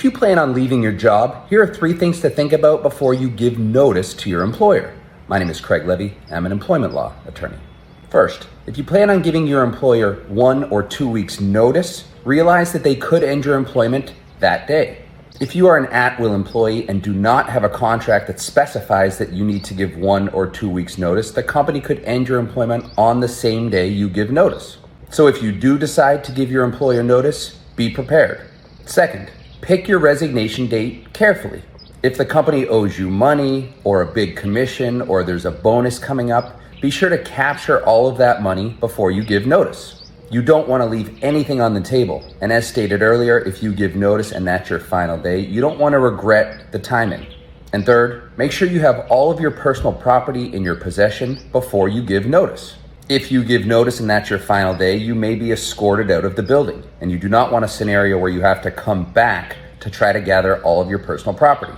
If you plan on leaving your job, here are 3 things to think about before you give notice to your employer. My name is Craig Levy. I'm an employment law attorney. First, if you plan on giving your employer 1 or 2 weeks notice, realize that they could end your employment that day. If you are an at-will employee and do not have a contract that specifies that you need to give 1 or 2 weeks notice, the company could end your employment on the same day you give notice. So if you do decide to give your employer notice, be prepared. Second, pick your resignation date carefully. If the company owes you money or a big commission or there's a bonus coming up, be sure to capture all of that money before you give notice. You don't want to leave anything on the table. And as stated earlier, if you give notice and that's your final day, you don't want to regret the timing. And third, make sure you have all of your personal property in your possession before you give notice. If you give notice and that's your final day, you may be escorted out of the building, and you do not want a scenario where you have to come back to try to gather all of your personal property.